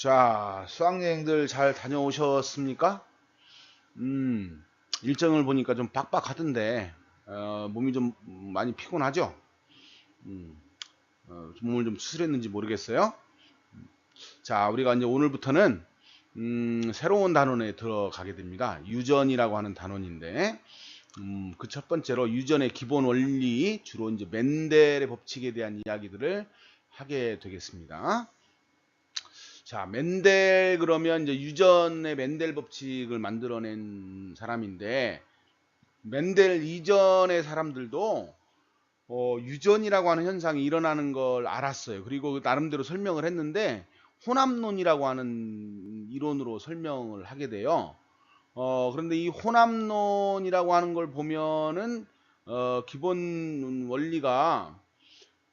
자, 수학여행들 잘 다녀오셨습니까? 일정을 보니까 좀 빡빡하던데, 몸이 좀 많이 피곤하죠? 음, 몸을 좀 수술했는지 모르겠어요. 자, 우리가 이제 오늘부터는, 새로운 단원에 들어가게 됩니다. 유전이라고 하는 단원인데, 그 첫 번째로 유전의 기본 원리, 주로 이제 멘델의 법칙에 대한 이야기들을 하게 되겠습니다. 자, 멘델 그러면 이제 유전의 멘델 법칙을 만들어낸 사람인데 멘델 이전의 사람들도 유전이라고 하는 현상이 일어나는 걸 알았어요. 그리고 나름대로 설명을 했는데 혼합론이라고 하는 이론으로 설명을 하게 돼요. 그런데 이 혼합론이라고 하는 걸 보면은 기본 원리가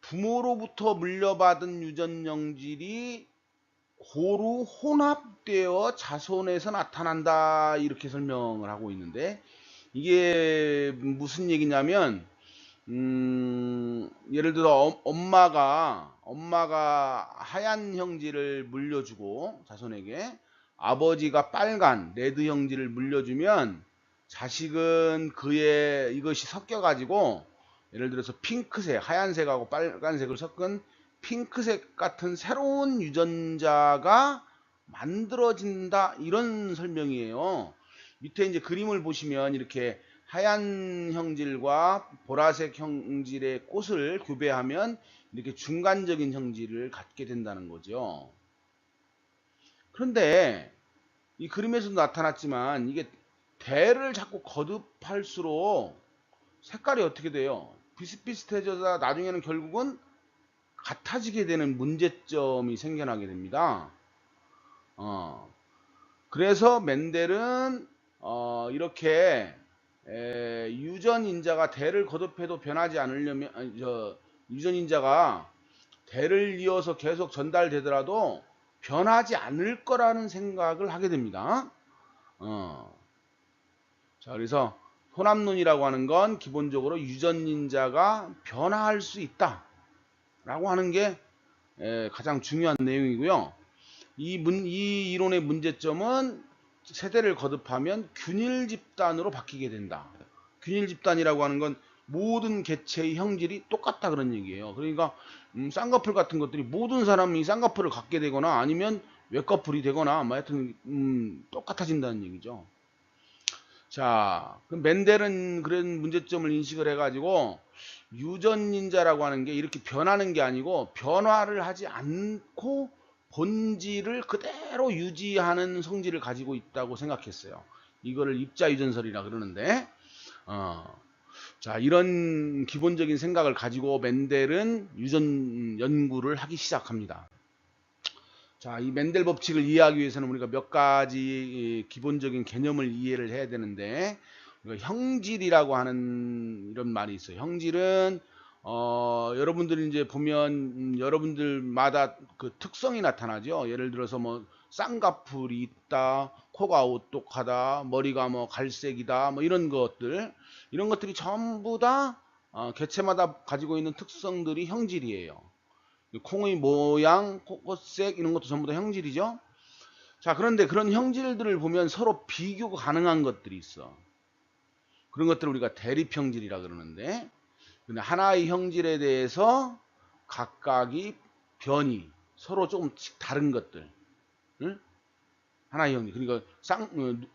부모로부터 물려받은 유전 영질이 고루 혼합되어 자손에서 나타난다 이렇게 설명을 하고 있는데 이게 무슨 얘기냐면 예를 들어 엄마가 하얀 형질을 물려주고 자손에게 아버지가 빨간 레드 형질을 물려주면 자식은 그의 이것이 섞여 가지고 예를 들어서 핑크색 하얀색하고 빨간색을 섞은 핑크색 같은 새로운 유전자가 만들어진다 이런 설명이에요. 밑에 이제 그림을 보시면 이렇게 하얀 형질과 보라색 형질의 꽃을 교배하면 이렇게 중간적인 형질을 갖게 된다는 거죠. 그런데 이 그림에서도 나타났지만 이게 대를 자꾸 거듭할수록 색깔이 어떻게 돼요? 비슷비슷해져서 나중에는 결국은 같아지게 되는 문제점이 생겨나게 됩니다. 그래서 멘델은 이렇게 유전인자가 대를 거듭해도 변하지 않으려면 유전인자가 대를 이어서 계속 전달되더라도 변하지 않을 거라는 생각을 하게 됩니다. 자, 그래서 혼합론이라고 하는 건 기본적으로 유전인자가 변화할 수 있다라고 하는 게 가장 중요한 내용이고요. 이 이론의 문제점은 세대를 거듭하면 균일 집단으로 바뀌게 된다. 균일 집단이라고 하는 건 모든 개체의 형질이 똑같다 그런 얘기예요. 그러니까 쌍꺼풀 같은 것들이 모든 사람이 쌍꺼풀을 갖게 되거나 아니면 외꺼풀이 되거나 뭐 하여튼 똑같아진다는 얘기죠. 자, 그럼 멘델은 그런 문제점을 인식을 해가지고 유전인자라고 하는 게 이렇게 변하는 게 아니고 변화를 하지 않고 본질을 그대로 유지하는 성질을 가지고 있다고 생각했어요. 이거를 입자유전설이라 그러는데, 자, 이런 기본적인 생각을 가지고 멘델은 유전 연구를 하기 시작합니다. 자, 이 멘델 법칙을 이해하기 위해서는 우리가 몇 가지 기본적인 개념을 이해를 해야 되는데, 우리가 형질이라고 하는 이런 말이 있어요. 형질은 여러분들이 이제 보면 여러분들마다 그 특성이 나타나죠. 예를 들어서 뭐 쌍꺼풀이 있다, 코가 오똑하다, 머리가 뭐 갈색이다, 뭐 이런 것들이 전부 다 개체마다 가지고 있는 특성들이 형질이에요. 콩의 모양, 꽃색 이런 것도 전부 다 형질이죠. 자, 그런데 그런 형질들을 보면 서로 비교가 가능한 것들이 있어. 그런 것들을 우리가 대립형질이라 그러는데, 근데 하나의 형질에 대해서 각각이 변이, 서로 조금씩 다른 것들. 응? 하나의 형질. 그러니까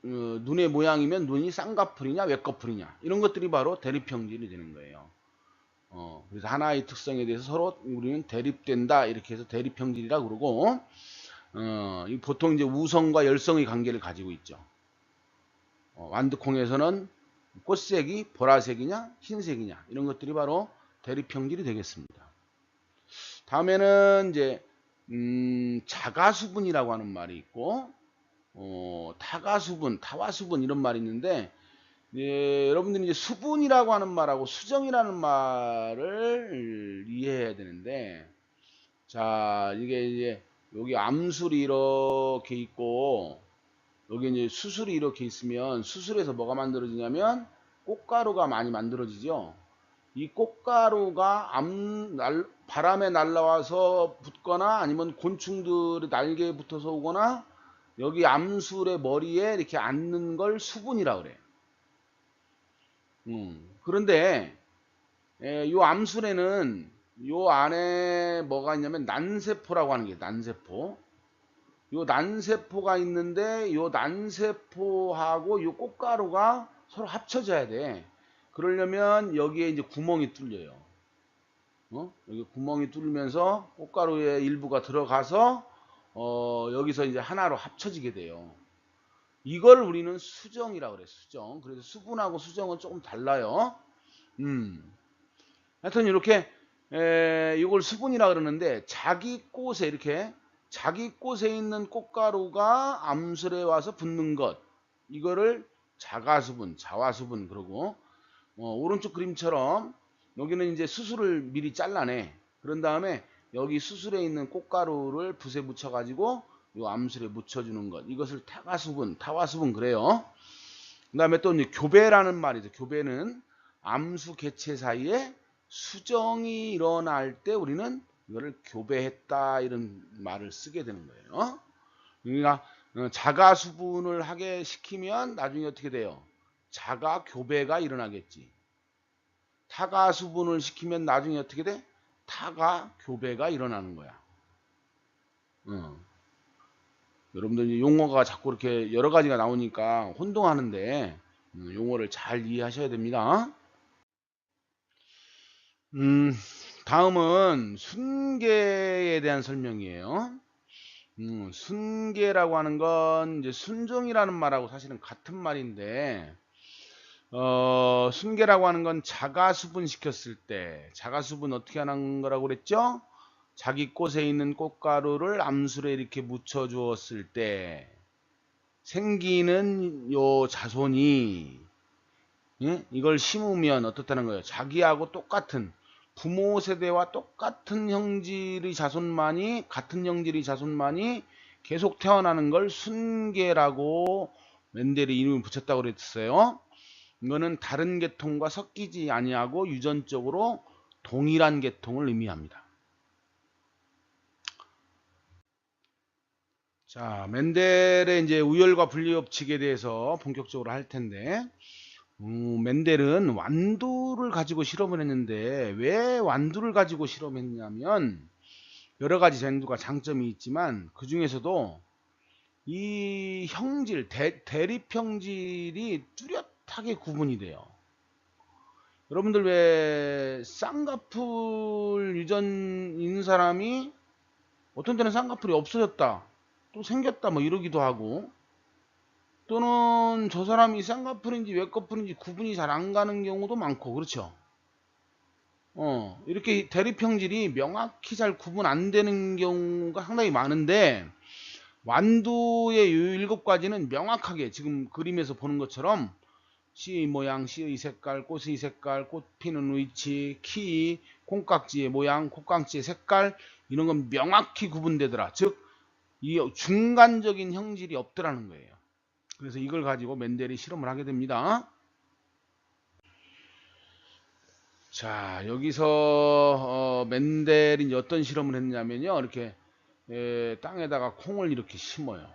눈의 모양이면 눈이 쌍꺼풀이냐 외꺼풀이냐 이런 것들이 바로 대립형질이 되는 거예요. 그래서 하나의 특성에 대해서 서로 우리는 대립된다 이렇게 해서 대립형질이라 그러고 보통 이제 우성과 열성의 관계를 가지고 있죠. 완두콩에서는 꽃색이 보라색이냐 흰색이냐 이런 것들이 바로 대립형질이 되겠습니다. 다음에는 이제 자가수분이라고 하는 말이 있고 타가수분, 타와수분 이런 말이 있는데 여러분들이 이제 수분이라고 하는 말하고 수정이라는 말을 이해해야 되는데, 자, 이게 이제 여기 암술이 이렇게 있고, 여기 이제 수술이 이렇게 있으면 수술에서 뭐가 만들어지냐면 꽃가루가 많이 만들어지죠. 이 꽃가루가 바람에 날라와서 붙거나 아니면 곤충들의 날개에 붙어서 오거나 여기 암술의 머리에 이렇게 앉는 걸 수분이라 그래. 그런데 요 암술에는 요 안에 뭐가 있냐면 난세포라고 하는 게 난세포. 요 난세포가 있는데 요 난세포하고 요 꽃가루가 서로 합쳐져야 돼. 그러려면 여기에 이제 구멍이 뚫려요. 여기 구멍이 뚫리면서 꽃가루의 일부가 들어가서 여기서 이제 하나로 합쳐지게 돼요. 이걸 우리는 수정이라고 그래. 수정. 그래서 수분하고 수정은 조금 달라요. 하여튼 이렇게 이걸 수분이라 그러는데 자기 꽃에 이렇게 자기 꽃에 있는 꽃가루가 암술에 와서 붙는 것, 이거를 자가수분, 자화수분 그러고 오른쪽 그림처럼 여기는 이제 수술을 미리 잘라내. 그런 다음에 여기 수술에 있는 꽃가루를 붓에 묻혀 가지고 요 암술에 묻혀주는 것, 이것을 타가수분, 타화수분 그래요. 그 다음에 또 이제 교배라는 말이 있어요. 교배는 암수 개체 사이에 수정이 일어날 때 우리는 이거를 교배했다 이런 말을 쓰게 되는 거예요. 그러니까 자가수분을 하게 시키면 나중에 어떻게 돼요? 자가교배가 일어나겠지. 타가수분을 시키면 나중에 어떻게 돼? 타가교배가 일어나는 거야. 여러분들 용어가 자꾸 이렇게 여러 가지가 나오니까 혼동하는데 용어를 잘 이해하셔야 됩니다. 다음은 순계에 대한 설명이에요. 순계라고 하는 건 이제 순종이라는 말하고 사실은 같은 말인데, 순계라고 하는 건 자가수분 시켰을 때, 자가수분 어떻게 하는 거라고 그랬죠? 자기 꽃에 있는 꽃가루를 암술에 이렇게 묻혀 주었을 때 생기는 요 자손이, 예? 이걸 심으면 어떻다는 거예요? 자기하고 똑같은 부모 세대와 똑같은 형질의 자손만이, 같은 형질의 자손만이 계속 태어나는 걸 순계라고 멘델이 이름을 붙였다고 그랬어요. 이거는 다른 계통과 섞이지 아니하고 유전적으로 동일한 계통을 의미합니다. 자, 멘델의 이제 우열과 분리 법칙에 대해서 본격적으로 할 텐데, 멘델은 완두를 가지고 실험을 했는데, 왜 완두를 가지고 실험했냐면 여러 가지 장점이 있지만 그 중에서도 이 형질, 대립 형질이 뚜렷하게 구분이 돼요. 여러분들 왜 쌍꺼풀 유전인 사람이 어떤 때는 쌍꺼풀이 없어졌다, 또 생겼다 뭐 이러기도 하고, 또는 저 사람이 쌍꺼풀인지 외꺼풀인지 구분이 잘 안 가는 경우도 많고, 그렇죠? 이렇게 대립 형질이 명확히 잘 구분 안 되는 경우가 상당히 많은데, 완두의 이 7가지는 명확하게 지금 그림에서 보는 것처럼 씨의 모양, 씨의 색깔, 꽃의 색깔, 꽃 피는 위치, 키, 콩깍지의 모양, 콩깍지의 색깔, 이런 건 명확히 구분되더라. 즉, 이 중간적인 형질이 없더라는 거예요. 그래서 이걸 가지고 멘델이 실험을 하게 됩니다. 자, 여기서 멘델이 어떤 실험을 했냐면요, 이렇게 땅에다가 콩을 이렇게 심어요.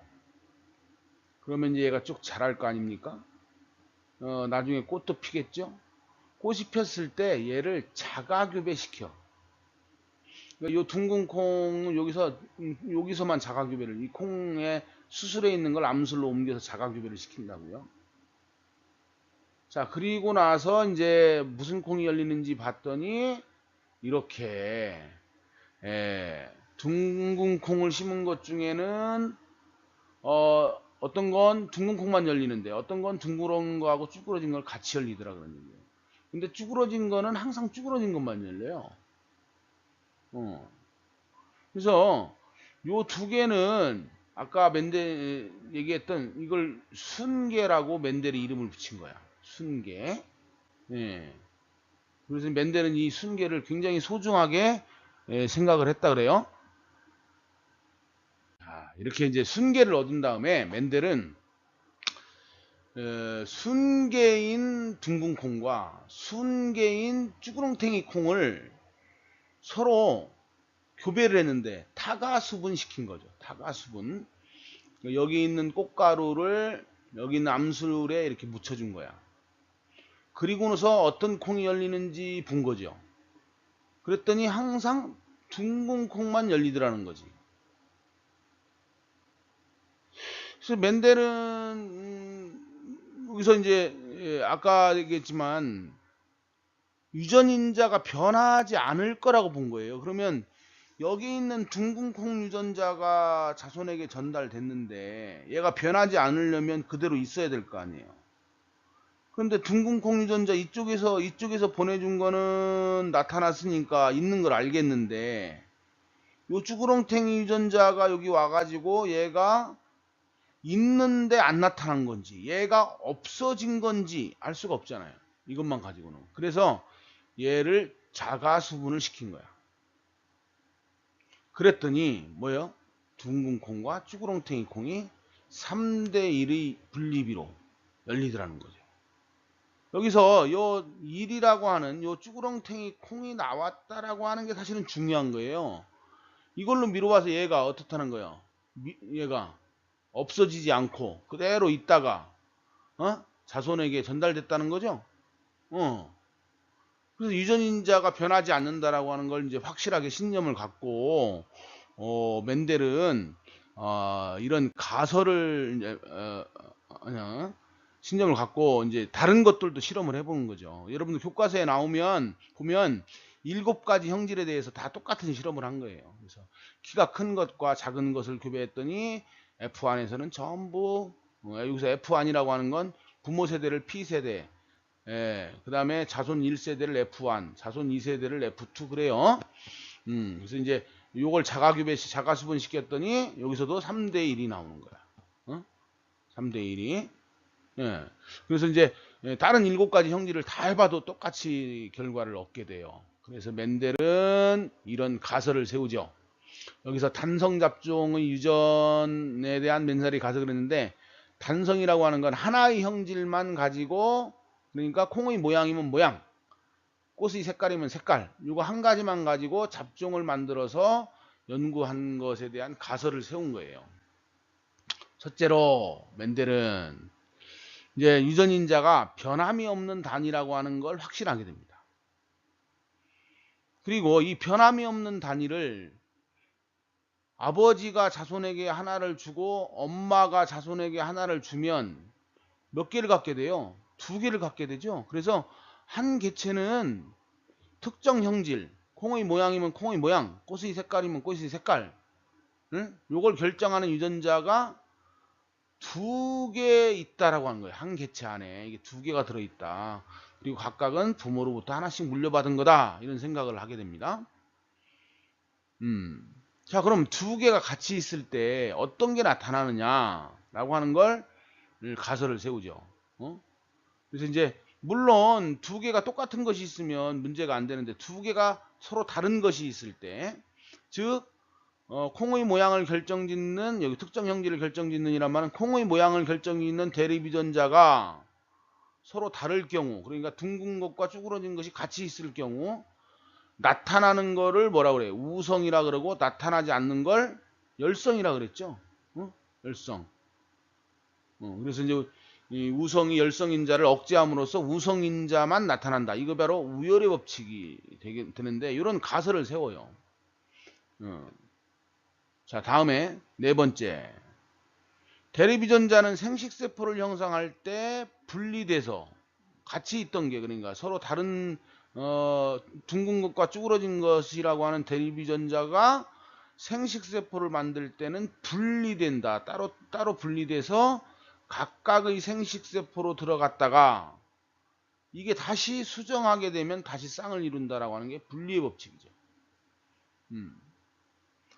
그러면 이제 얘가 쭉 자랄 거 아닙니까? 나중에 꽃도 피겠죠? 꽃이 폈을 때 얘를 자가교배시켜. 그러니까 이 둥근 콩은 여기서만 자가교배를, 이 콩에 수술에 있는 걸 암술로 옮겨서 자가교배를 시킨다고요. 자, 그리고 나서 이제 무슨 콩이 열리는지 봤더니 이렇게 둥근 콩을 심은 것 중에는 어떤 건 둥근 콩만 열리는데 어떤 건 둥그런 거하고 쭈그러진 걸 같이 열리더라 그런 얘기예요. 근데 쭈그러진 거는 항상 쭈그러진 것만 열려요. 그래서 요 두 개는 아까 멘델 얘기했던 이걸 순계라고 멘델이 이름을 붙인 거야. 순계. 예. 그래서 멘델은 이 순계를 굉장히 소중하게 생각을 했다 그래요. 자, 이렇게 이제 순계를 얻은 다음에 멘델은 순개인 둥근콩과 순개인 쭈구렁탱이 콩을 서로 교배를 했는데 타가수분 시킨 거죠. 타가수분. 여기 있는 꽃가루를 여기 있는 암술에 이렇게 묻혀준 거야. 그리고 나서 어떤 콩이 열리는지 본 거죠. 그랬더니 항상 둥근 콩만 열리더라는 거지. 그래서 멘델은 여기서 이제 아까 얘기했지만 유전인자가 변하지 않을 거라고 본 거예요. 그러면 여기 있는 둥근 콩 유전자가 자손에게 전달됐는데 얘가 변하지 않으려면 그대로 있어야 될 거 아니에요. 그런데 둥근 콩 유전자 이쪽에서 보내준 거는 나타났으니까 있는 걸 알겠는데 요 쭈구렁탱이 유전자가 여기 와가지고 얘가 있는데 안 나타난 건지 얘가 없어진 건지 알 수가 없잖아요. 이것만 가지고는. 그래서 얘를 자가수분을 시킨 거야. 그랬더니 뭐예요? 둥근 콩과 쭈구렁탱이 콩이 3대1의 분리비로 열리더라는 거죠. 여기서 요 1이라고 하는 요 쭈구렁탱이 콩이 나왔다라고 하는 게 사실은 중요한 거예요. 이걸로 미뤄봐서 얘가 어떻다는 거예요? 얘가 없어지지 않고 그대로 있다가 자손에게 전달됐다는 거죠. 그래서 유전인자가 변하지 않는다라고 하는 걸 이제 확실하게 신념을 갖고 멘델은 이런 가설을 이제 신념을 갖고 이제 다른 것들도 실험을 해보는 거죠. 여러분들 교과서에 나오면 보면 7가지 형질에 대해서 다 똑같은 실험을 한 거예요. 그래서 키가 큰 것과 작은 것을 교배했더니 F1에서는 전부 여기서 F1이라고 하는 건 부모 세대를 P세대, 그 다음에 자손 1세대를 F1, 자손 2세대를 F2 그래요. 그래서 이제 요걸 자가수분 시켰더니 여기서도 3대1이 나오는 거야. 3대1이. 예. 그래서 이제 다른 7가지 형질을 다 해봐도 똑같이 결과를 얻게 돼요. 그래서 멘델은 이런 가설을 세우죠. 여기서 단성잡종의 유전에 대한 멘델이 가설을 했는데 단성이라고 하는 건 하나의 형질만 가지고 그러니까 콩의 모양이면 모양, 꽃의 색깔이면 색깔 이거 한 가지만 가지고 잡종을 만들어서 연구한 것에 대한 가설을 세운 거예요. 첫째로 멘델은 이제 유전인자가 변함이 없는 단위라고 하는 걸 확신하게 됩니다. 그리고 이 변함이 없는 단위를 아버지가 자손에게 하나를 주고 엄마가 자손에게 하나를 주면 몇 개를 갖게 돼요? 2개를 갖게 되죠. 그래서 한 개체는 특정 형질, 콩의 모양이면 콩의 모양, 꽃의 색깔이면 꽃의 색깔, 요걸 결정하는 유전자가 2개 있다라고 하는 거예요. 한 개체 안에 이게 2개가 들어있다. 그리고 각각은 부모로부터 하나씩 물려받은 거다. 이런 생각을 하게 됩니다. 자, 그럼 2개가 같이 있을 때 어떤 게 나타나느냐라고 하는 걸 가설을 세우죠. 그래서 이제 물론 2개가 똑같은 것이 있으면 문제가 안 되는데 2개가 서로 다른 것이 있을 때, 즉 콩의 모양을 결정짓는 여기 특정 형질을 결정짓는 이란 말은 콩의 모양을 결정짓는 대립유전자가 서로 다를 경우, 그러니까 둥근 것과 쭈그러진 것이 같이 있을 경우 나타나는 거를 뭐라 그래요? 우성이라 그러고 나타나지 않는 걸 열성이라 그랬죠. 열성. 그래서 이제 이 우성이 열성인자를 억제함으로써 우성인자만 나타난다. 이거 바로 우열의 법칙이 되는데 이런 가설을 세워요. 자, 다음에 4번째. 대립유전자는 생식세포를 형성할 때 분리돼서 같이 있던 게 그러니까 서로 다른 둥근 것과 쭈그러진 것이라고 하는 대립유전자가 생식세포를 만들 때는 분리된다. 따로 분리돼서 각각의 생식세포로 들어갔다가 이게 다시 수정하게 되면 다시 쌍을 이룬다라고 하는 게 분리의 법칙이죠.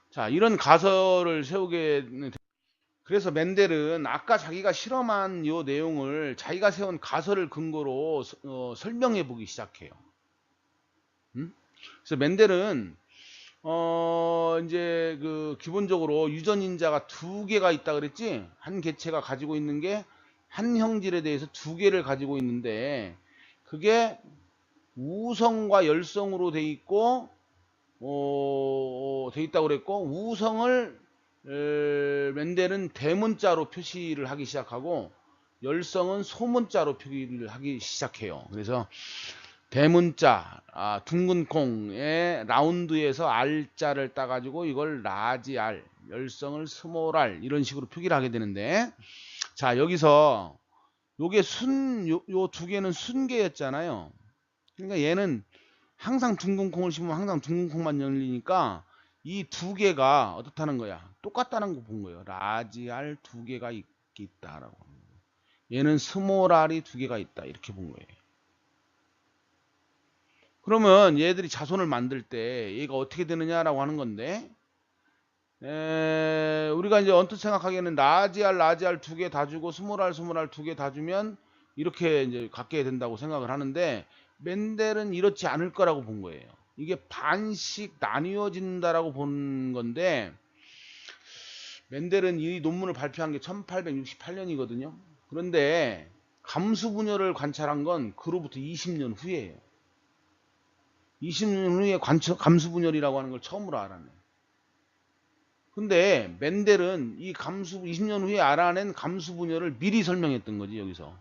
자, 이런 가설을 세우게. 그래서 멘델은 아까 자기가 실험한 요 내용을 자기가 세운 가설을 근거로 설명해 보기 시작해요. 그래서 멘델은 이제 그 기본적으로 유전인자가 2개가 있다 그랬지. 한 개체가 가지고 있는 게 한 형질에 대해서 두 개를 가지고 있는데 그게 우성과 열성으로 돼 있고 돼 있다고 그랬고 우성을 멘델은 대문자로 표시를 하기 시작하고 열성은 소문자로 표기를 하기 시작해요. 그래서 대문자 둥근 콩의 라운드에서 R자를 따가지고 이걸 라지 R, 열성을 스몰 R 이런 식으로 표기를 하게 되는데, 자 여기서 요게 요 두 개는 순계였잖아요. 그러니까 얘는 항상 둥근 콩을 심으면 항상 둥근 콩만 열리니까 이 두 개가 어떻다는 거야? 똑같다는 거 본 거예요. 라지 R 두 개가 있다라고. 얘는 스몰 R이 두 개가 있다 이렇게 본 거예요. 그러면 얘들이 자손을 만들 때 얘가 어떻게 되느냐라고 하는 건데, 우리가 이제 언뜻 생각하기에는 라지 R 두 개 다 주고 스몰 R 두 개 다 주면 이렇게 이제 갖게 된다고 생각을 하는데, 멘델은 이렇지 않을 거라고 본 거예요. 이게 반씩 나뉘어진다라고 본 건데, 멘델은 이 논문을 발표한 게 1868년이거든요. 그런데 감수 분열을 관찰한 건 그로부터 20년 후예요. 20년 후에 감수 분열이라고 하는 걸 처음으로 알아내. 근데 멘델은 이 20년 후에 알아낸 감수 분열을 미리 설명했던 거지, 여기서.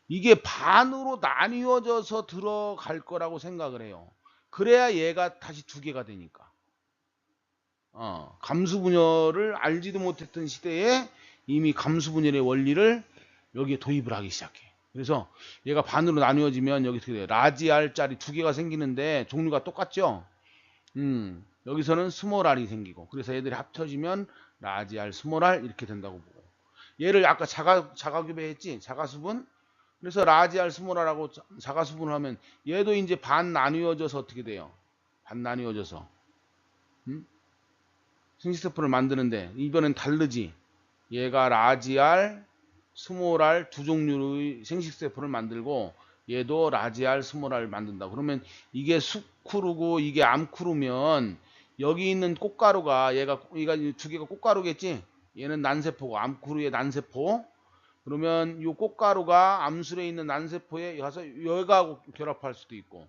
이게 반으로 나뉘어져서 들어갈 거라고 생각을 해요. 그래야 얘가 다시 두 개가 되니까. 감수 분열을 알지도 못했던 시대에 이미 감수 분열의 원리를 여기에 도입을 하기 시작해. 그래서 얘가 반으로 나뉘어지면 여기 어떻게 돼요? 라지 R짜리 두 개가 생기는데 종류가 똑같죠? 여기서는 스몰 R이 생기고, 그래서 얘들이 합쳐지면 라지 R, 스몰 R 이렇게 된다고 보고, 얘를 아까 자가규배 했지? 자가수분? 그래서 라지 R, 스몰 R하고 자가수분을 하면 얘도 이제 반 나뉘어져서 어떻게 돼요? 반 나뉘어져서 생식세포를 만드는데 이번엔 다르지? 얘가 라지 R, 스몰 R 두 종류의 생식세포를 만들고 얘도 라지 R, 스몰 R 만든다. 그러면 이게 수쿠루고 이게 암쿠루면 여기 있는 꽃가루가 얘가 두 개가 꽃가루겠지? 얘는 난세포고 암쿠루의 난세포. 그러면 이 꽃가루가 암술에 있는 난세포에 가서 얘가 결합할 수도 있고.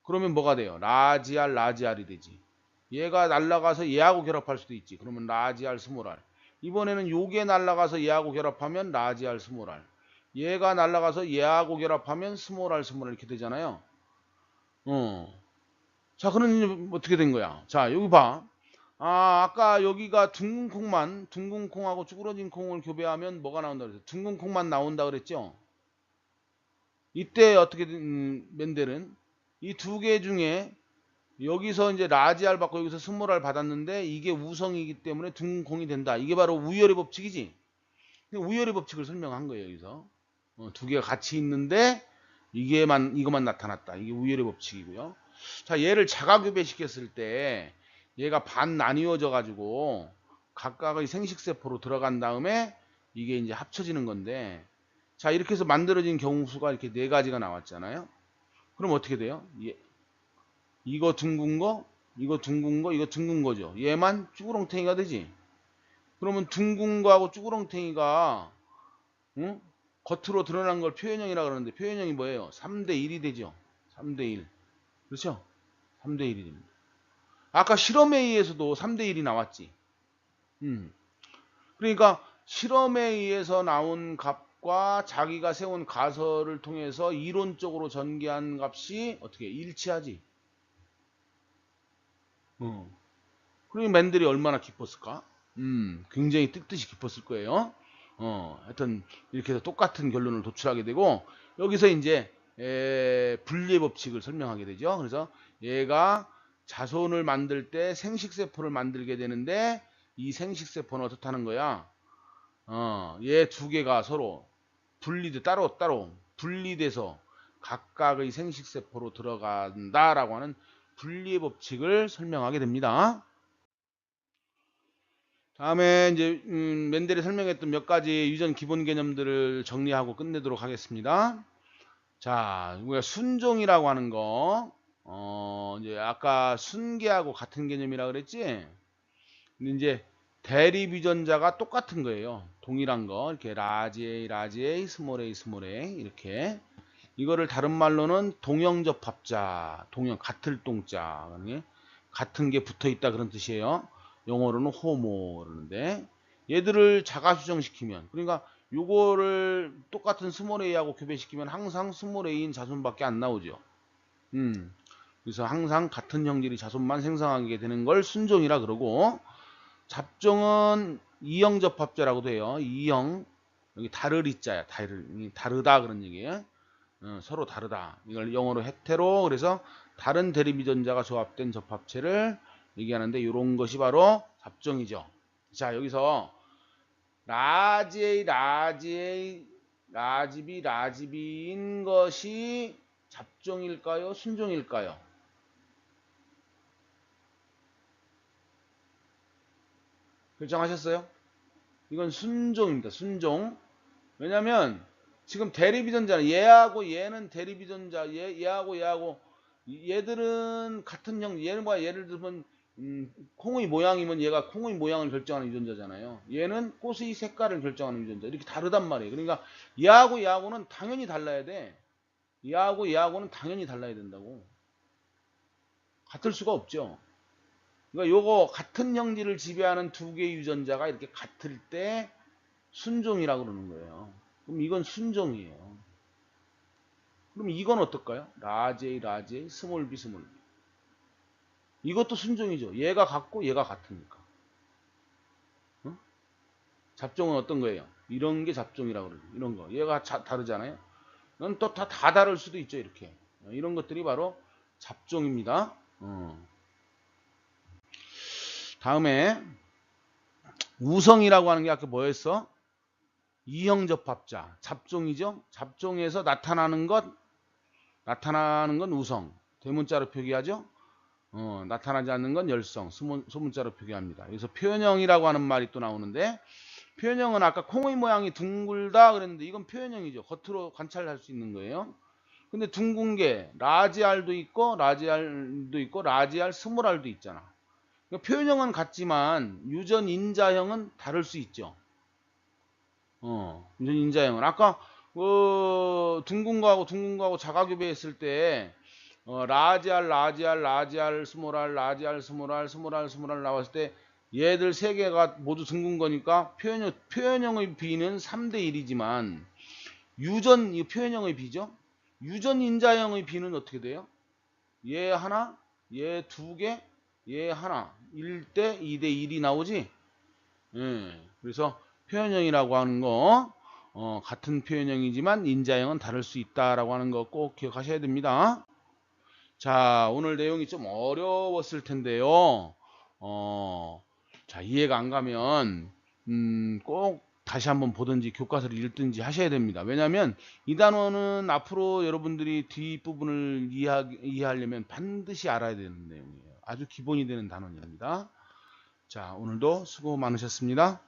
그러면 뭐가 돼요? 라지 R, 라지 R이 되지. 얘가 날아가서 얘하고 결합할 수도 있지. 그러면 라지 R, 스몰 R. 이번에는 요게 날아가서 얘하고 결합하면 라지 R, 스몰 R. 얘가 날아가서 얘하고 결합하면 스몰 R, 스몰 R 이렇게 되잖아요. 자, 그러면 어떻게 된 거야? 자, 여기 봐. 아까 여기가 둥근 콩하고 쭈그러진 콩을 교배하면 뭐가 나온다 그랬어? 둥근 콩만 나온다 그랬죠? 이때 어떻게 멘델은 이 두 개 중에 여기서 이제 라지 R 받고 여기서 스몰 R 받았는데 이게 우성이기 때문에 둥근 콩이 된다. 이게 바로 우열의 법칙이지. 우열의 법칙을 설명한 거예요, 여기서. 두 개가 같이 있는데 이것만 나타났다. 이게 우열의 법칙이고요. 자, 얘를 자가교배 시켰을 때 얘가 반 나뉘어져 가지고 각각의 생식세포로 들어간 다음에 이게 이제 합쳐지는 건데, 자, 이렇게 해서 만들어진 경우수가 이렇게 네 가지가 나왔잖아요. 그럼 어떻게 돼요? 이거 둥근 거, 이거 둥근 거, 이거 둥근 거죠. 얘만 쭈구렁탱이가 되지. 그러면 둥근 거하고 쭈구렁탱이가 겉으로 드러난 걸 표현형이라 그러는데 표현형이 뭐예요? 3대 1이 되죠. 3대 1. 그렇죠? 3대 1이 됩니다. 아까 실험에 의해서도 3대 1이 나왔지. 그러니까 실험에 의해서 나온 값과 자기가 세운 가설을 통해서 이론적으로 전개한 값이 어떻게 일치하지? 그러니 맨델이 얼마나 기뻤을까? 굉장히 뜻뜻이 기뻤을 거예요. 하여튼 이렇게 해서 똑같은 결론을 도출하게 되고, 여기서 이제 분리의 법칙을 설명하게 되죠. 그래서 얘가 자손을 만들 때 생식세포를 만들게 되는데 이 생식세포는 어떻다는 거야? 얘 두 개가 서로 따로 분리돼서 각각의 생식세포로 들어간다라고 하는 분리의 법칙을 설명하게 됩니다. 다음에 이제 멘델이 설명했던 몇 가지 유전 기본 개념들을 정리하고 끝내도록 하겠습니다. 자, 우리가 순종이라고 하는 거, 이제 아까 순계하고 같은 개념이라 그랬지? 근데 이제 대립 유전자가 똑같은 거예요. 동일한 거. 이렇게 라지 A, 스몰 A 이렇게. 이거를 다른 말로는 동형접합자, 동형 같을 동자, 같은 게 붙어 있다 그런 뜻이에요. 영어로는 호모 그러는데 얘들을 자가 수정시키면, 그러니까 요거를 똑같은 스몰 A하고 교배시키면 항상 스몰 A인 자손밖에 안 나오죠. 그래서 항상 같은 형질의 자손만 생성하게 되는 걸 순종이라 그러고, 잡종은 이형접합자라고도 해요. 이형, 여기 다르리자야. 다르다 그런 얘기예요. 서로 다르다. 이걸 영어로 헤테로, 그래서 다른 대립 유전자가 조합된 접합체를 얘기하는데, 이런 것이 바로 잡종이죠. 자, 여기서 라지 A, 라지 B, 라지 B인 것이 잡종일까요? 순종일까요? 결정하셨어요? 이건 순종입니다. 순종. 왜냐면 지금 대립 유전자는 얘하고 얘는 대립 유전자, 얘하고 얘들은 같은 형, 얘는 뭐야? 예를 들면 콩의 모양이면 얘가 콩의 모양을 결정하는 유전자잖아요. 얘는 꽃의 색깔을 결정하는 유전자. 이렇게 다르단 말이에요. 그러니까 얘하고는 당연히 달라야 돼. 얘하고는 당연히 달라야 된다고. 같을 수가 없죠. 그러니까 요거 같은 형질을 지배하는 두 개의 유전자가 이렇게 같을 때 순종이라고 그러는 거예요. 그럼 이건 순종이에요. 그럼 이건 어떨까요? 라지 A, 스몰 B. 이것도 순종이죠. 얘가 같고 얘가 같으니까. 어? 잡종은 어떤 거예요? 이런 게 잡종이라고 그러죠. 이런 거. 얘가 다르잖아요. 이건 또 다 다를 수도 있죠. 이렇게. 이런 것들이 바로 잡종입니다. 다음에 우성이라고 하는 게 아까 뭐였어? 이형접합자. 잡종이죠. 잡종에서 나타나는 건 우성. 대문자로 표기하죠. 나타나지 않는 건 열성. 소문자로 표기합니다. 그래서 표현형이라고 하는 말이 또 나오는데, 표현형은 아까 콩의 모양이 둥글다 그랬는데 이건 표현형이죠. 겉으로 관찰할 수 있는 거예요. 근데 둥근 게 라지알도 있고 라지알 스몰 R도 있잖아. 그러니까 표현형은 같지만 유전 인자형은 다를 수 있죠. 유전 인자형은 아까 둥근 거하고 자가 교배했을 때 라지알, 스몰 R, 라지알, 스몰 R 나왔을 때 얘들 세 개가 모두 둥근 거니까 표현형의 B는 3대 1이지만 이 표현형의 B죠. 유전 인자형의 B는 어떻게 돼요? 얘 하나, 얘 두 개, 얘 하나. 1대 2대 1이 나오지? 예. 그래서 표현형이라고 하는 거 같은 표현형이지만 인자형은 다를 수 있다라고 하는 거 꼭 기억하셔야 됩니다. 자, 오늘 내용이 좀 어려웠을 텐데요. 자, 이해가 안 가면 꼭 다시 한번 보든지 교과서를 읽든지 하셔야 됩니다. 왜냐하면 이 단어는 앞으로 여러분들이 뒷부분을 이해하려면 반드시 알아야 되는 내용이에요. 아주 기본이 되는 단어입니다. 자, 오늘도 수고 많으셨습니다.